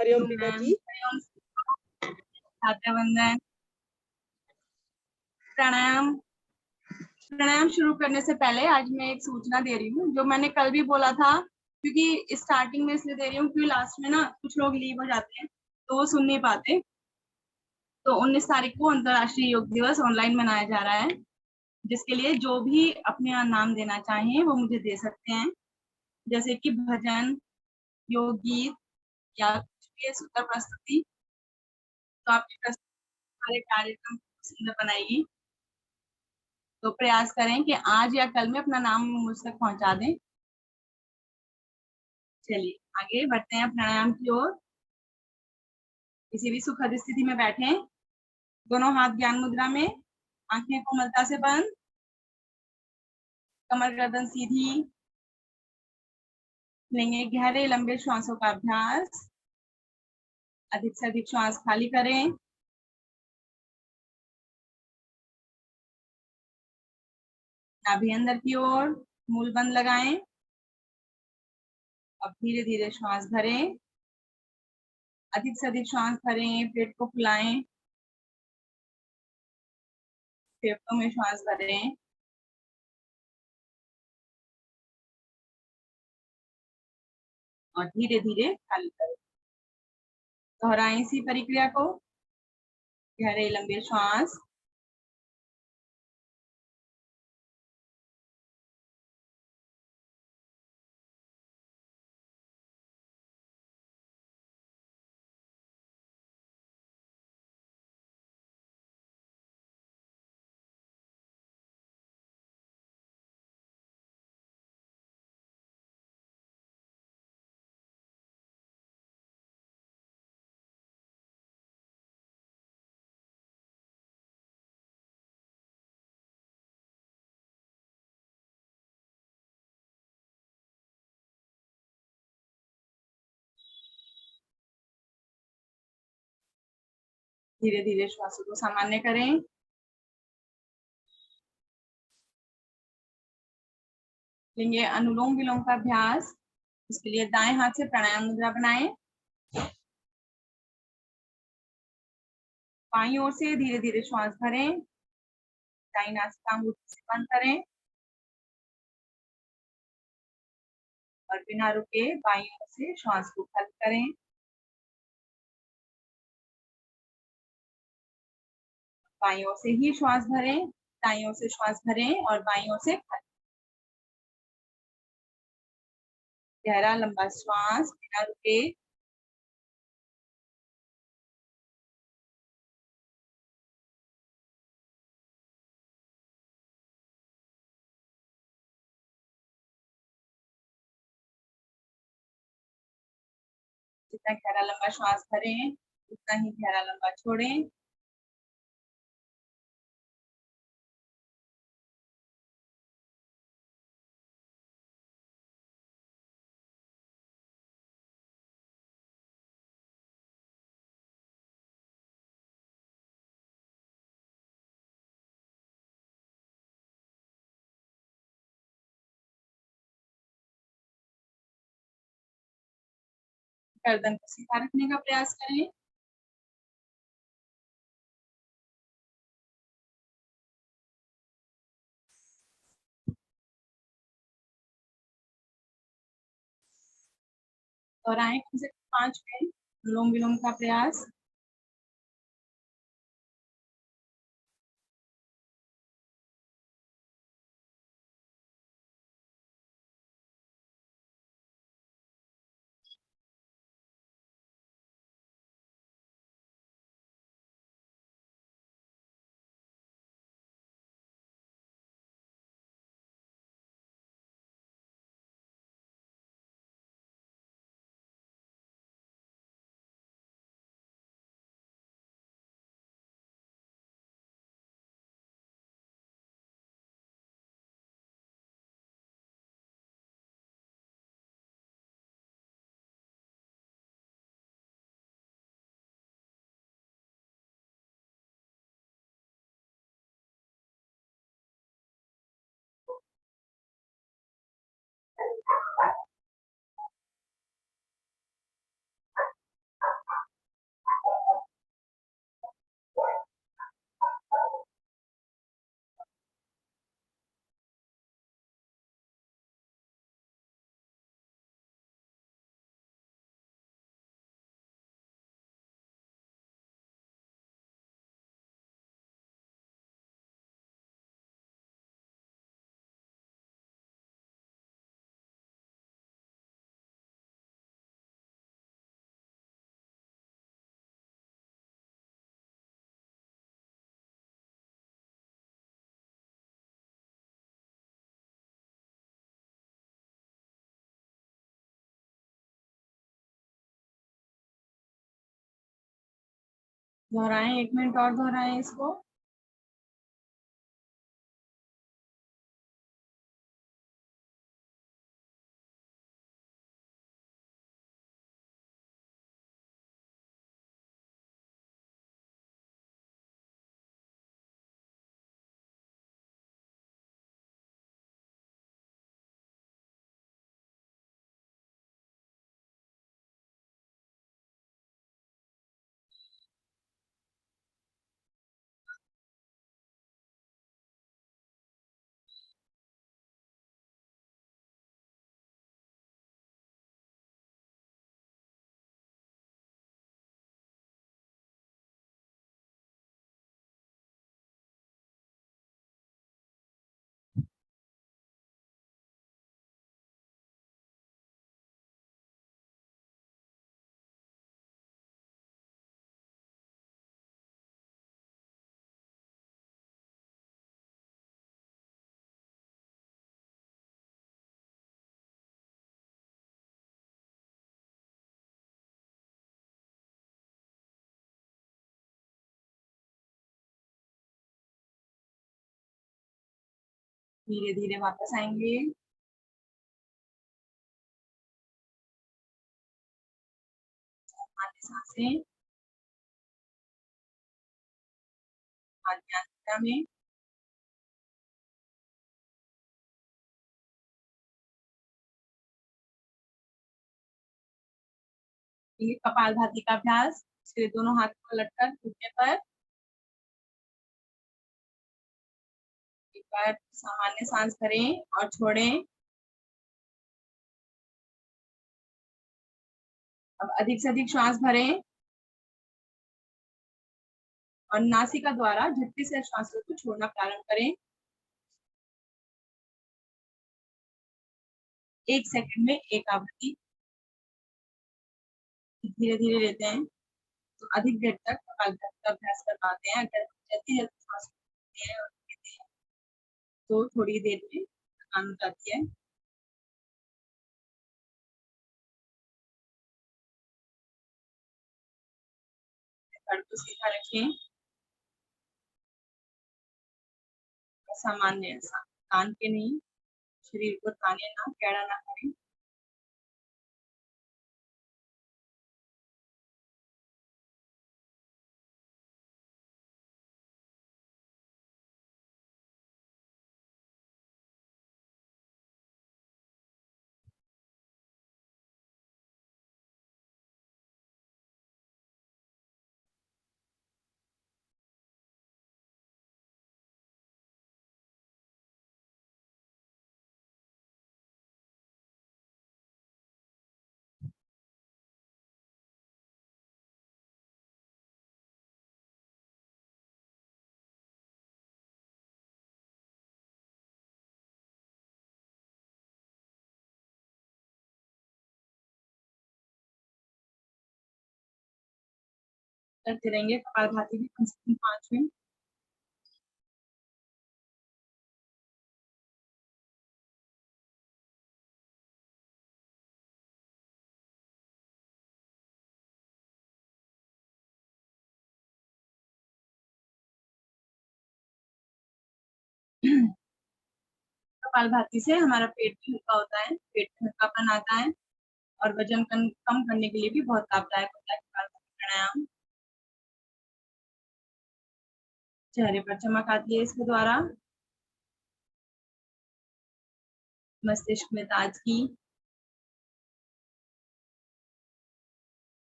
हरिओम टीका जी। छात्र वंदन। प्राणायाम शुरू करने से पहले आज मैं एक सूचना दे रही हूँ, जो मैंने कल भी बोला था, क्योंकि स्टार्टिंग में इसलिए दे रही हूँ क्योंकि लास्ट में ना कुछ लोग लीव हो जाते हैं तो वो सुन नहीं पाते। तो 19 तारीख को अंतर्राष्ट्रीय योग दिवस ऑनलाइन मनाया जा रहा है, जिसके लिए जो भी अपने यहाँ नाम देना चाहें वो मुझे दे सकते हैं, जैसे कि भजन, योग गीत या कुछ भी सूत्र प्रस्तुति। तो आपकी प्रस्तुति हमारे कार्यक्रम को सुंदर बनाएगी। तो प्रयास करें कि आज या कल में अपना नाम मुझ तक पहुंचा दें। चलिए आगे बढ़ते हैं प्राणायाम की ओर। किसी भी सुखद स्थिति में बैठें, दोनों हाथ ज्ञान मुद्रा में, आंखें कोमलता से बंद, कमर गर्दन सीधी। लेंगे गहरे लंबे श्वासों का अभ्यास। अधिक से अधिक श्वास खाली करें। नाभि अंदर की ओर, मूल बंद लगाएं। अब धीरे धीरे श्वास भरें। अधिक से अधिक श्वास भरें, पेट को फुलाएं, फेफड़ों में श्वास भरें। और धीरे धीरे खाली करें। दोहराएं इसी प्रक्रिया को। गहरे लंबे श्वास, धीरे धीरे श्वासों को सामान्य करें। लेंगे अनुलोम विलोम का अभ्यास। इसके लिए दाएं हाथ से प्राणायाम मुद्रा बनाएं। बाईं ओर से धीरे धीरे श्वास भरें। दाईं नासिका अंगूठे से बंद करें और बिना रुके बाईं ओर से श्वास को खाली करें। बाईं ओर से ही श्वास भरें, दाईं ओर से श्वास भरें और बाईं ओर से खाली। गहरा लंबा श्वास बिना रुके। जितना गहरा लंबा श्वास भरें उतना ही गहरा लंबा छोड़ें। गर्दन को सीधा रखने का प्रयास करें। और आए कम से कम 5 मिनट अनुलोम विलोम का प्रयास। दोहराएं, 1 मिनट और दोहराएं इसको। धीरे धीरे वापस आएंगे। आधी सांसें, आधी आंतरा में। ये कपालभाति का अभ्यास। फिर दोनों हाथ को पलटकर घुटने पर, एक बार सामान्य सांस भरें और छोड़ें। अब अधिक से अधिक श्वास भरें और नासिका द्वारा झटके से श्वासों को छोड़ना प्रारंभ करें। 1 सेकंड में एक आवृत्ति। धीरे धीरे लेते हैं तो अधिक देर तक कपालभाति का अभ्यास कर पाते हैं। अगर जल्दी जल्दी श्वास लेते हैं और लेते हैं तो थोड़ी देर में थकान हो जाती है। सर को सीधा रखें, सामान्य तान के नहीं, शरीर को ताने ना, टेढ़ा ना करें। करते रहेंगे कपालभाति भी कम से कम 5 मिनट। कपालभाति से हमारा पेट भी हल्का होता है, पेट में हल्कापन आता है और वजन कम करने के लिए भी बहुत लाभदायक होता है कपालभाति प्राणायाम। चेहरे पर चमक आती है इसके द्वारा, मस्तिष्क में ताजगी।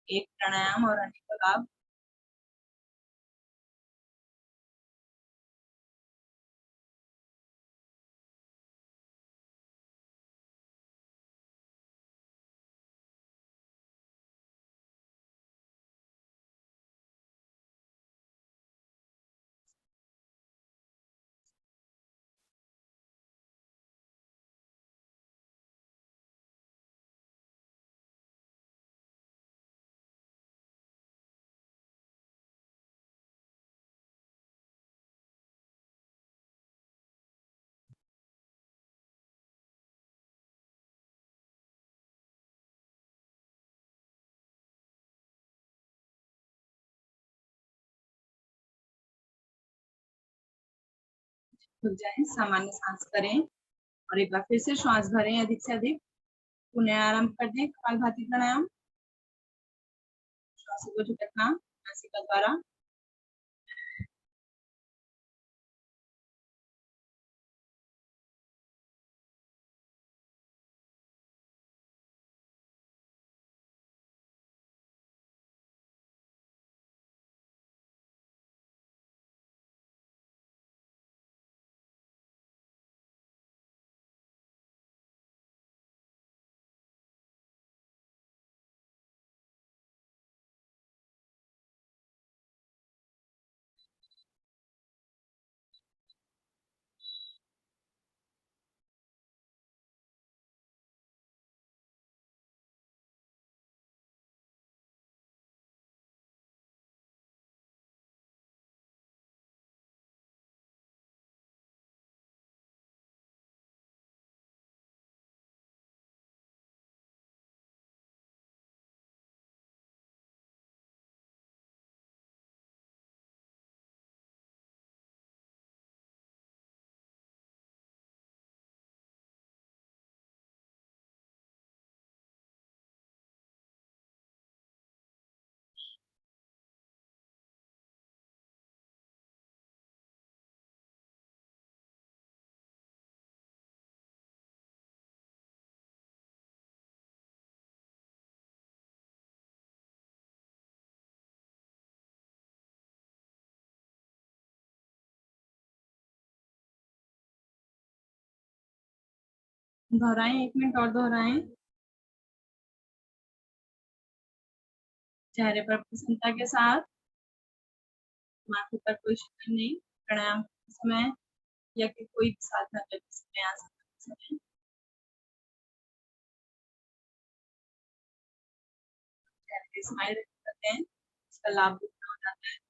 एक प्राणायाम और अनेकों लाभ। खुल जाए, सामान्य सांस करें और एक बार फिर से श्वास भरें अधिक से अधिक। पुनः आरंभ कर दें कपालभाति प्राणायाम। श्वासों को झटकना नासिका द्वारा। दोहराएं, 1 मिनट और दोहराएं। चेहरे पर प्रसन्नता के साथ, माथे पर कोई शिकन नहीं। प्राणायाम करते समय या कि कोई भी साधना करते समय, आसन करते समय चेहरे पे स्माइल करते हैं, इसका लाभ दुगना हो जाता है।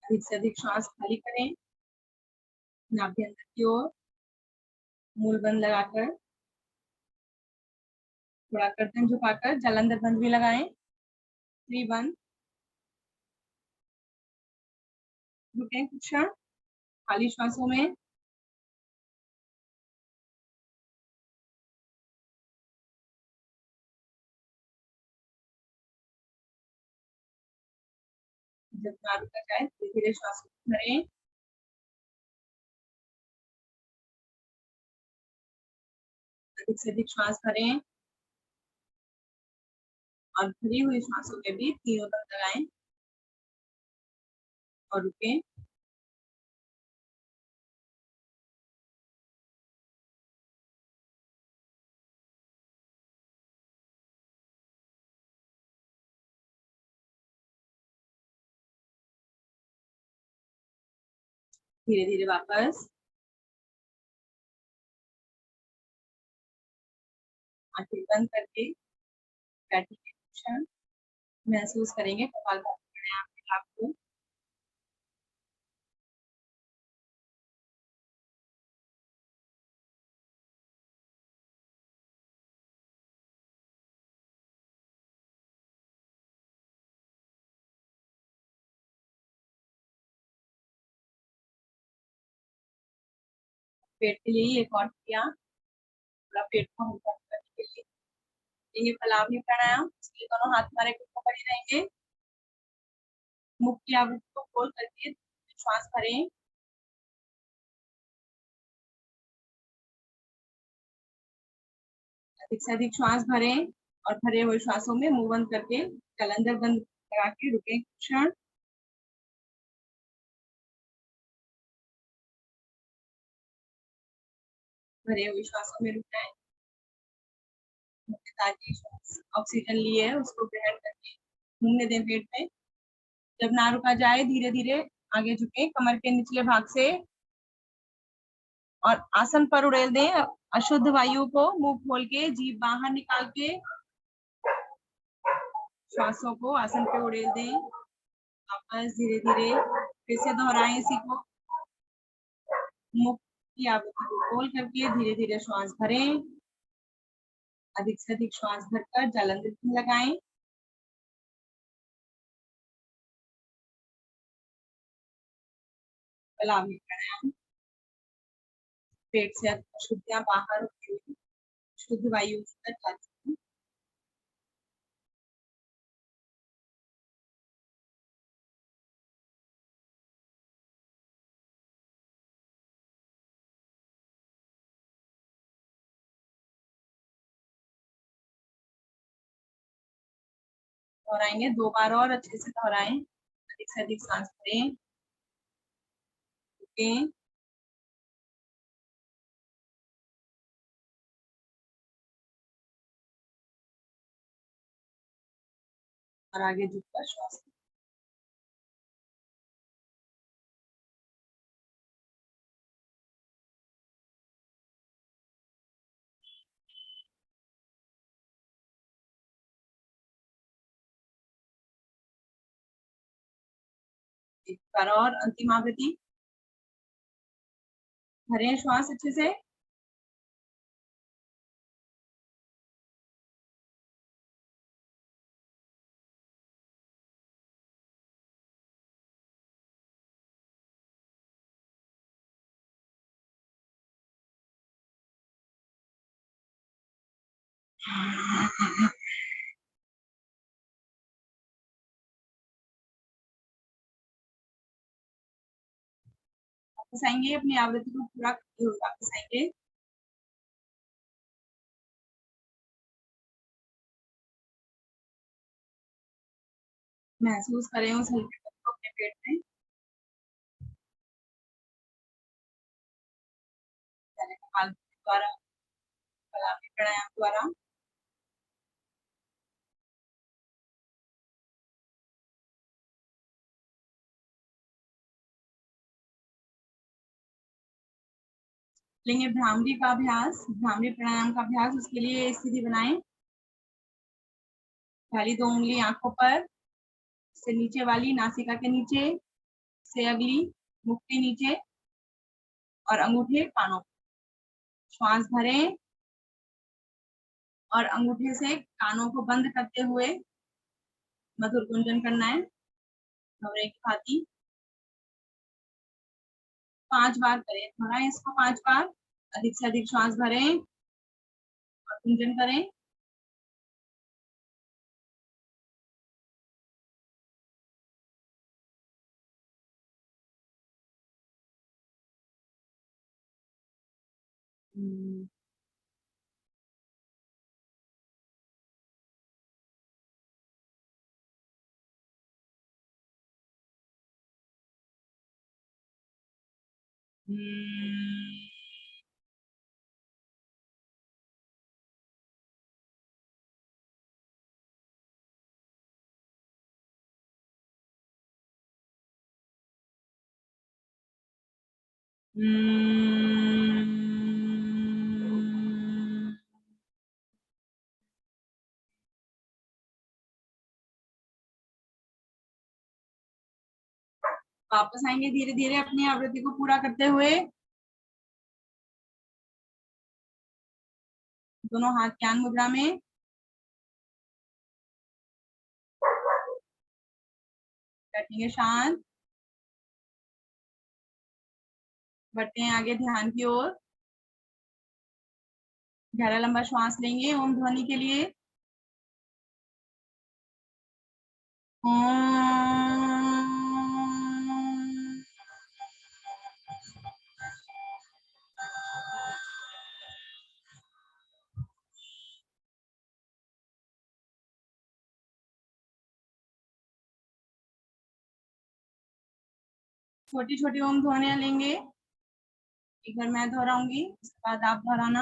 अधिक से अधिक श्वास खाली करें, नाभि अंदर की ओर, मूल बंद लगाकर, थोड़ा गर्दन झुकाकर जालंधर बंद भी लगाएं। 3 बंद। रुकें कुछ क्षण खाली श्वासों में। जब ना रुका जाए धीरे धीरे श्वास को भरें। अधिक से अधिक श्वास भरें और भरी हुई श्वासों में भी तीनों बंद लगाएं और रुकें। धीरे धीरे वापस आंखें बंद करके बैठेंगे कुछ क्षण। महसूस करेंगे कपालभाति प्राणायाम के लाभ को। पेट के लिए एक और क्रिया, पूरा पेट को हल्का करने के लिए ये फलावनी प्राणायाम। इसलिए दोनों हाथ हमारे घुटनों पर ही रहेंगे। मुख की आवृत्ति को खोल करके श्वास भरें। अधिक से अधिक श्वास भरें और भरे हुए श्वासों में मुंह बंद करके जालंधर बंद लगा के रुकें कुछ क्षण। भरे हुए श्वासों में रुक जाए, ताकि श्वास ऑक्सीजन लिए है उसको ग्रहण करके घूमने दें पेट में। जब ना रुका जाए धीरे धीरे आगे झुके कमर के निचले भाग से और आसन पर उड़ेल दें अशुद्ध वायु को, मुंह खोल के जीभ बाहर निकाल के श्वासों को आसन पे उड़ेल दें। वापस धीरे धीरे फिर से दोहराएं इसी को। मुख की आवृत्ति को खोल करके धीरे धीरे श्वास भरें, अधिक से अधिक श्वास भरकर जलांदर लगाएं। कलामी प्राणायाम, पेट से अशुद्धियां बाहर होती हुई शुद्ध वायु अंदर जाती है। दोहराएंगे 2 बार और अच्छे से दोहराएं, अधिक से अधिक सांस भरें, रुकें, और आगे झुककर श्वास एक बार और अंतिम आवृत्ति, भरें श्वास अच्छे से। वापस आएंगे, अपनी आवृत्ति को पूरा करते हुए वापस आएंगे। महसूस करें उस हल्के को अपने पेट में। कपाल द्वारा, कलामी प्राणायाम द्वारा। लेंगे भ्रामरी का अभ्यास, भ्रामरी प्राणायाम का अभ्यास। उसके लिए स्थिति बनाएं, पहली 2 उंगली आंखों पर, से नीचे वाली नासिका के नीचे, से अगली मुख के नीचे और अंगूठे कानों। श्वास भरें और अंगूठे से कानों को बंद करते हुए मधुर गुंजन करना है, भंवरे की भांति। 5 बार करें, दोहराएं इसको 5 बार, अधिक से अधिक श्वास भरें और गुंजन करें। वापस आएंगे धीरे धीरे अपनी आवृत्ति को पूरा करते हुए। दोनों हाथ ज्ञान मुद्रा में, बैठेंगे शांत, बढ़ते हैं आगे ध्यान की ओर। गहरा लंबा श्वास लेंगे ओम ध्वनि के लिए। छोटी छोटी ओम ध्वनियां लेंगे, एक बार मैं दोहराऊंगी, उसके बाद आप दोहराना।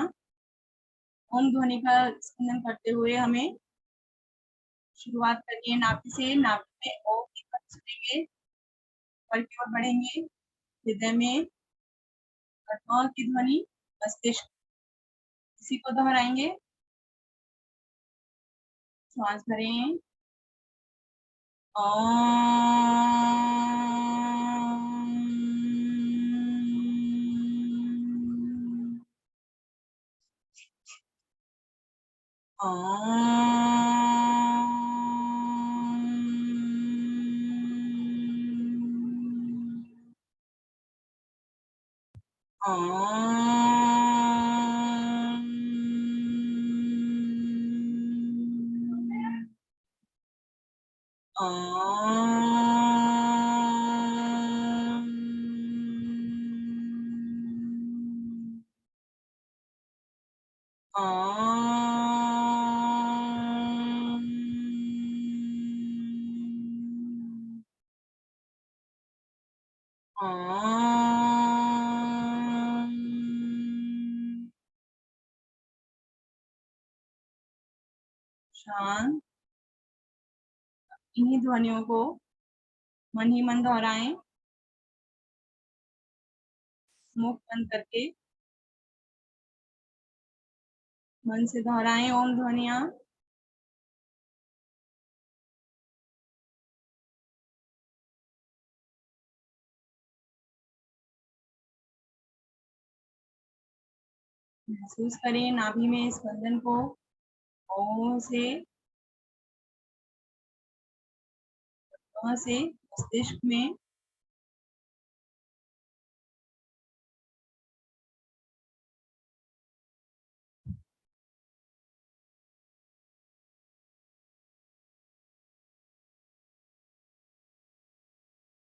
ओम ध्वनि का स्पंदन करते हुए हमें शुरुआत करनी है नाभि से। नाभि में ओम की ध्वनि सुनेंगे, ऊपर की ओर बढ़ेंगे, हृदय में अ की ध्वनि, मस्तिष्क, इसी को दोहराएंगे। श्वास भरें, शांत। इन्हीं ध्वनियों को मन ही मन दोहराएं, मुख बंद करके मन से दोहराएं ओम ध्वनिया। महसूस करें नाभि में स्पंदन को, ओ से मस्तिष्क में,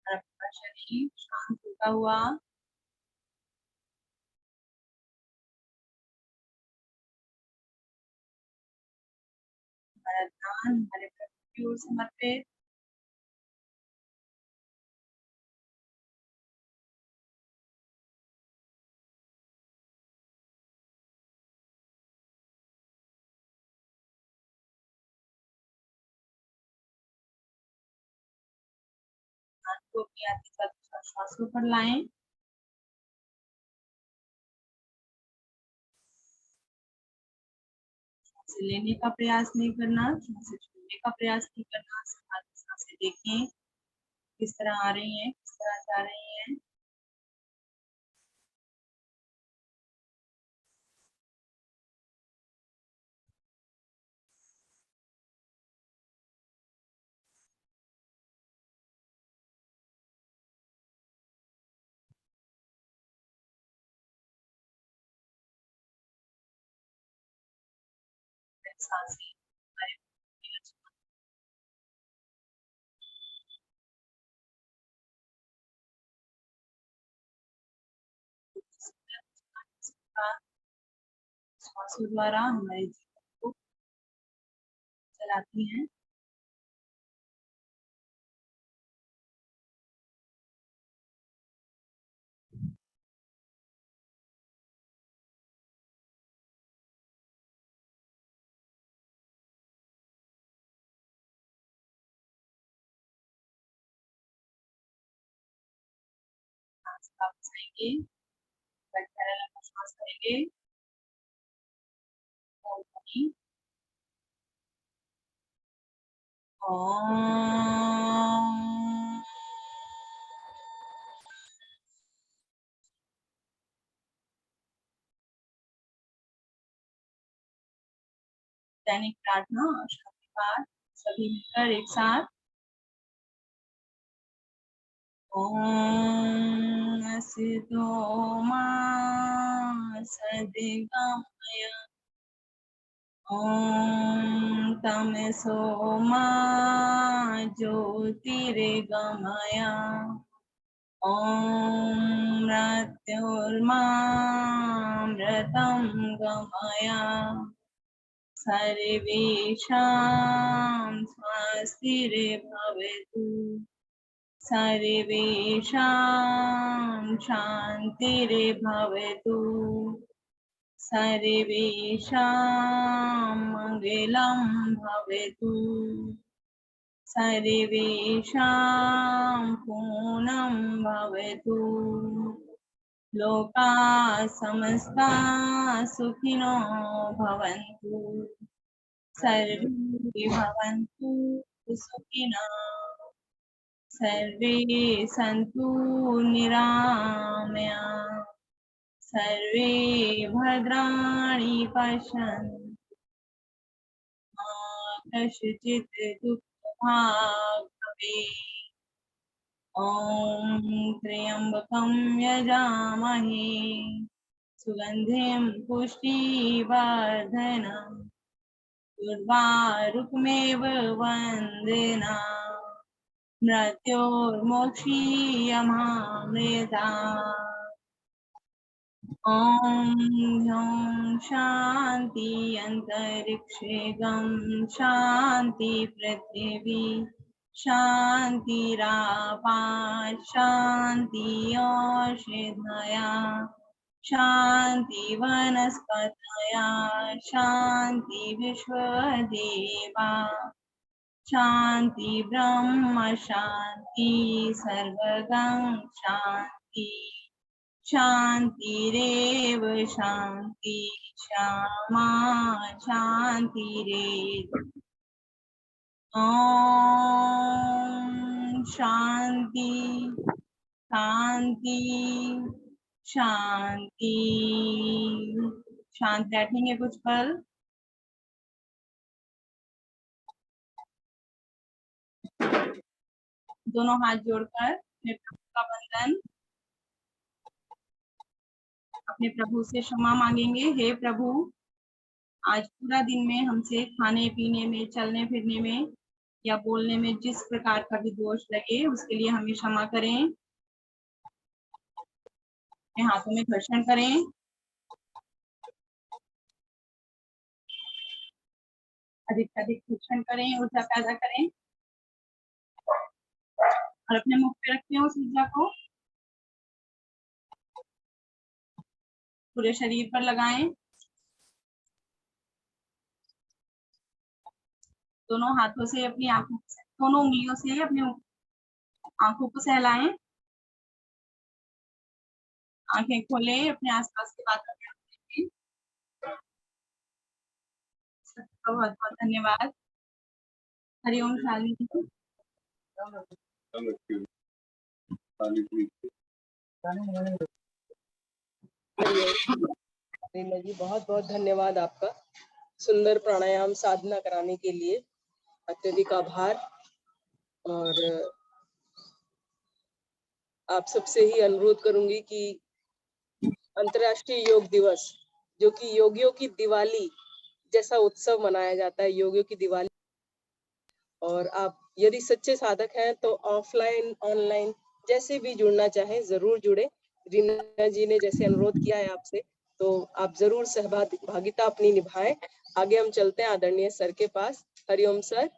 आपका शरीर शांत होता हुआ हमारा ध्यान हमारे प्रभु की ओर समर्पित। हाथ को अपनी हाथ के साथ श्वासों पर लाएं। सांसें लेने का प्रयास नहीं करना, सांसें छोड़ने का प्रयास नहीं करना। सांसें देखें किस तरह आ रही हैं, किस तरह जा रही हैं। सांसें हमारे श्वासों द्वारा हमारे जीवन को चलाती हैं। सांस वापस आएंगे, बैठकर लंबा श्वास करेंगे। ओम ध्वनि ओम। दैनिक प्रार्थना और शांति पाठ सभी मिलकर एक साथ। ओम असतो मा सद्गमय, ओम तमसो मा ज्योतिर्गमय, ओम मृत्युर्मामृतं गमय, सर्वेषां स्वस्तिर्भवतु, सर्वेषां शान्तिर्भवतु, सर्वेषां मङ्गलं भवतु, सर्वेषां पूर्णं भवतु, लोकाः समस्ताः सुखिनो भवन्तु, सर्वे भवन्तु सुखिनः, सर्वे सन्तु निरामया, सर्वे भद्राणि पश्यन्तु, मा कश्चित् दुःखभाग् भवेत्। ॐ त्र्यम्बकं यजामहे सुगन्धिं पुष्टिवर्धनम् उर्वारुकमेव वन्देना मृत्योर्मोक्षीयमामृता। ॐ ह्यौं शान्ति अन्तरिक्षे गं शान्ति पृथिवी शान्तिरापाः शान्ति औषधया शान्ति वनस्पतया शान्ति विश्वदेवा शान्ति ब्रह्म शान्ति सर्वगं शान्ति शान्तिरेव शान्ति श्यामा शान्तिरेव। ॐ शान्ति शान्ति शांति। शांत बैठेंगे कुछ पल। दोनों हाथ जोड़कर अपने प्रभु का वंदन, अपने प्रभु से क्षमा मांगेंगे। हे प्रभु, आज पूरा दिन में हमसे खाने पीने में, चलने फिरने में या बोलने में जिस प्रकार का भी दोष लगे उसके लिए हमें क्षमा करें। अपने हाथों में घर्षण करें, अधिक से अधिक घर्षण करें, ऊर्जा पैदा करें और अपने मुख पे रखते हैं उस ऊर्जा को, पूरे शरीर पर लगाएं। दोनों हाथों से अपनी आंखों, दोनों उंगलियों से अपनी आंखों को सहलाएं। आंखें खोलें, अपने आसपास के वातावरण देखें। सबका बहुत बहुत धन्यवाद। हरिओम शालिनी जी। रीना जी, बहुत बहुत धन्यवाद आपका सुंदर प्राणायाम साधना कराने के लिए, अत्यधिक आभार। और आप सबसे ही अनुरोध करूंगी कि अंतर्राष्ट्रीय योग दिवस, जो कि योगियों की दिवाली जैसा उत्सव मनाया जाता है, योगियों की दिवाली, और आप यदि सच्चे साधक हैं तो ऑफलाइन ऑनलाइन जैसे भी जुड़ना चाहें जरूर जुड़े। रीना जी ने जैसे अनुरोध किया है आपसे, तो आप जरूर सहभागिता अपनी निभाएं। आगे हम चलते हैं आदरणीय सर के पास। हरिओम सर।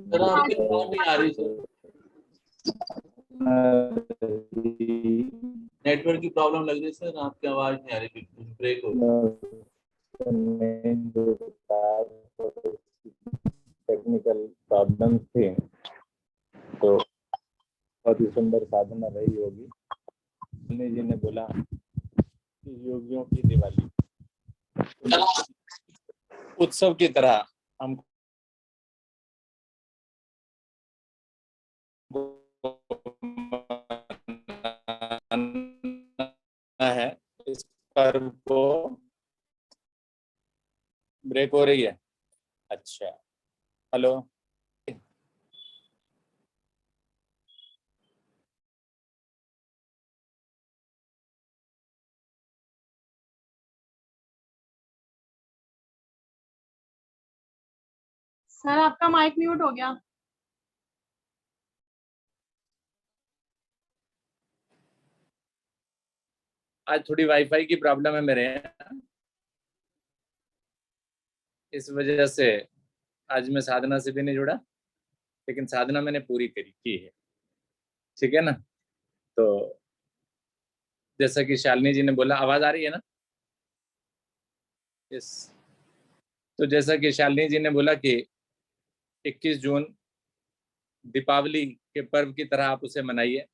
सर आपकी आवाज नहीं आ रही सर, नेटवर्क की प्रॉब्लम लग रही है सर, आपकी आवाज नहीं आ रही, बिल्कुल ब्रेक हो रही। टेक्निकल प्रॉब्लम थे, तो बहुत ही सुंदर साधना रही होगी। जी ने बोला कि योगियों की दिवाली उत्सव की तरह हम है। इस पर्व को ब्रेक हो रही है। अच्छा, हेलो। सर आपका माइक म्यूट हो गया। आज थोड़ी वाईफाई की प्रॉब्लम है मेरे यहाँ, इस वजह से आज मैं साधना से भी नहीं जुड़ा, लेकिन साधना मैंने पूरी की है। ठीक है ना। तो जैसा कि शालिनी जी ने बोला, आवाज आ रही है ना? यस। तो जैसा कि शालिनी जी ने बोला कि 21 जून दीपावली के पर्व की तरह आप उसे मनाइए,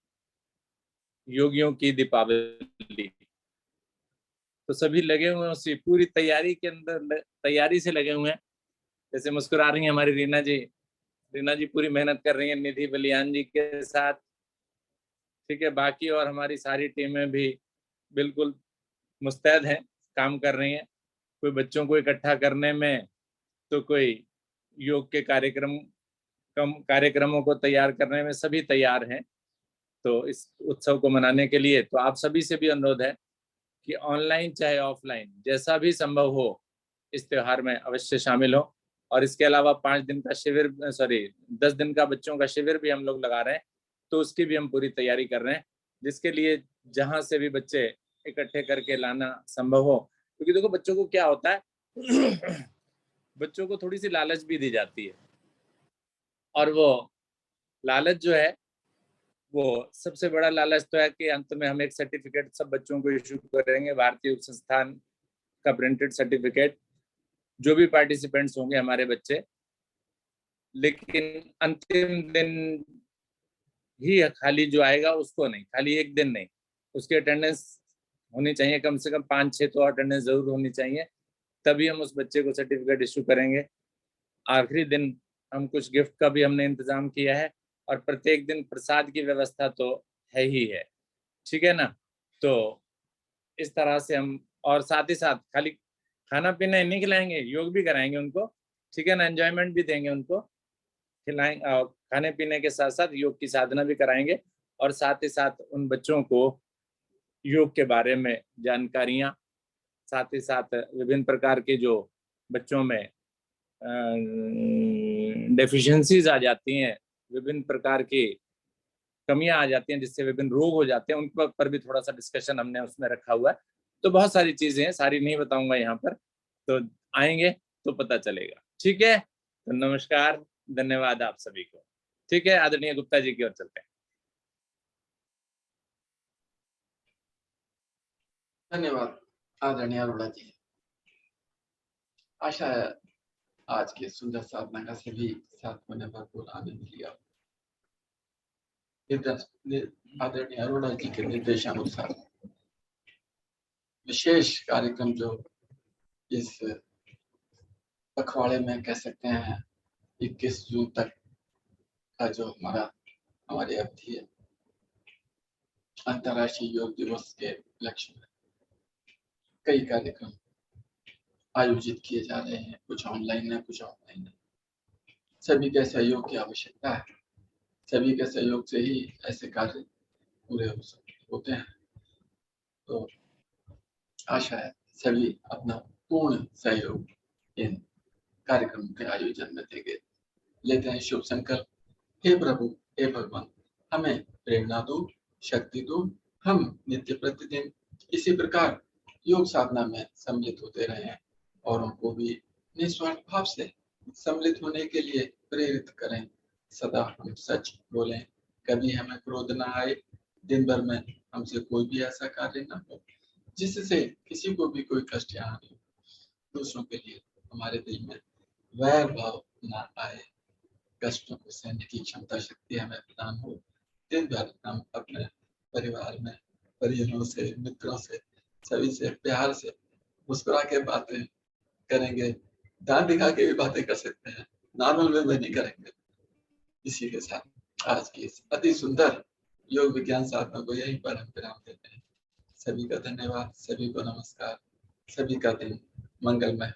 योगियों की दीपावली। तो सभी लगे हुए हैं उसी पूरी तैयारी के अंदर, तैयारी से लगे हुए हैं। जैसे मुस्कुरा रही हैं हमारी रीना जी, रीना जी पूरी मेहनत कर रही हैं निधि बलियान जी के साथ। ठीक है, बाकी और हमारी सारी टीमें भी बिल्कुल मुस्तैद हैं, काम कर रही हैं। कोई बच्चों को इकट्ठा करने में, तो कोई योग के कार्यक्रमों को तैयार करने में, सभी तैयार हैं। तो इस उत्सव को मनाने के लिए तो आप सभी से भी अनुरोध है कि ऑनलाइन चाहे ऑफलाइन जैसा भी संभव हो इस त्योहार में अवश्य शामिल हो। और इसके अलावा 5 दिन का शिविर, 10 दिन का बच्चों का शिविर भी हम लोग लगा रहे हैं, तो उसकी भी हम पूरी तैयारी कर रहे हैं, जिसके लिए जहां से भी बच्चे इकट्ठे करके लाना संभव हो। क्योंकि देखो बच्चों को क्या होता है बच्चों को थोड़ी सी लालच भी दी जाती है, और वो लालच जो है वो सबसे बड़ा लालच तो है कि अंत में हम एक सर्टिफिकेट सब बच्चों को इशू करेंगे, भारतीय उच्च संस्थान का प्रिंटेड सर्टिफिकेट, जो भी पार्टिसिपेंट्स होंगे हमारे बच्चे। लेकिन अंतिम दिन ही खाली जो आएगा उसको नहीं, खाली एक दिन नहीं, उसकी अटेंडेंस होनी चाहिए, कम से कम 5-6 तो अटेंडेंस जरूर होनी चाहिए, तभी हम उस बच्चे को सर्टिफिकेट इशू करेंगे। आखिरी दिन हम कुछ गिफ्ट का भी हमने इंतजाम किया है, और प्रत्येक दिन प्रसाद की व्यवस्था तो है ही है। ठीक है ना। तो इस तरह से हम, और साथ ही साथ खाली खाना पीना ही नहीं खिलाएंगे, योग भी कराएंगे उनको। ठीक है ना, एंजॉयमेंट भी देंगे उनको, खिलाएंगे, खाने पीने के साथ साथ योग की साधना भी कराएंगे। और साथ ही साथ उन बच्चों को योग के बारे में जानकारियां, साथ ही साथ विभिन्न प्रकार के जो बच्चों में डेफिशिएंसीज आ जाती हैं, विभिन्न प्रकार की कमियां आ जाती हैं, जिससे विभिन्न रोग हो जाते हैं, उन पर भी थोड़ा सा डिस्कशन हमने उसमें रखा हुआ है। तो बहुत सारी चीजें हैं, सारी नहीं बताऊंगा यहाँ पर, तो आएंगे तो पता चलेगा। ठीक है, तो नमस्कार, धन्यवाद आप सभी को। ठीक है, आदरणीय गुप्ता जी की ओर चलते हैं। धन्यवाद आदरणीय अरोड़ा जी। आशा है आज के सुंदर साधना का सभी साथियों ने भरपूर आनंद लिया। आदरणीय अरोड़ा जी के निर्देशानुसार विशेष कार्यक्रम जो इस पखवाड़े में कह सकते हैं 21 जून तक का जो हमारी अवधि है, अंतर्राष्ट्रीय योग दिवस के लक्ष्य में कई कार्यक्रम आयोजित किए जा रहे हैं, कुछ ऑनलाइन है, कुछ ऑफलाइन है। सभी के सहयोग की आवश्यकता है, सभी के सहयोग से ही ऐसे कार्य पूरे होते हैं। तो आशा है सभी अपना पूर्ण सहयोग इन कार्यक्रमों के आयोजन में देंगे। लेते हैं शुभ संकल्प। हे प्रभु, हे भगवान, हमें प्रेरणा दो, शक्ति दो, हम नित्य प्रतिदिन इसी प्रकार योग साधना में सम्मिलित होते रहें और उनको भी निस्वार्थ भाव से सम्मिलित होने के लिए प्रेरित करें। सदा हम सच बोलें, कभी हमें क्रोध ना आए, दिन भर में हमसे कोई भी ऐसा कार्य ना हो जिससे किसी को भी कोई कष्ट या हानि हो। दूसरों के लिए हमारे दिल में वैर भाव ना आए, कष्टों को सहने की क्षमता शक्ति हमें प्रदान हो। दिन भर हम अपने परिवार में परिजनों से, मित्रों से, सभी से प्यार से मुस्कुरा के बातें करेंगे, दांत दिखा के भी बातें कर सकते हैं, नॉर्मल में नहीं करेंगे। इसी के साथ आज की इस अति सुंदर योग विज्ञान साधना को यहीं पर हम विराम देते हैं। सभी का धन्यवाद, सभी को नमस्कार, सभी का दिन मंगलमय।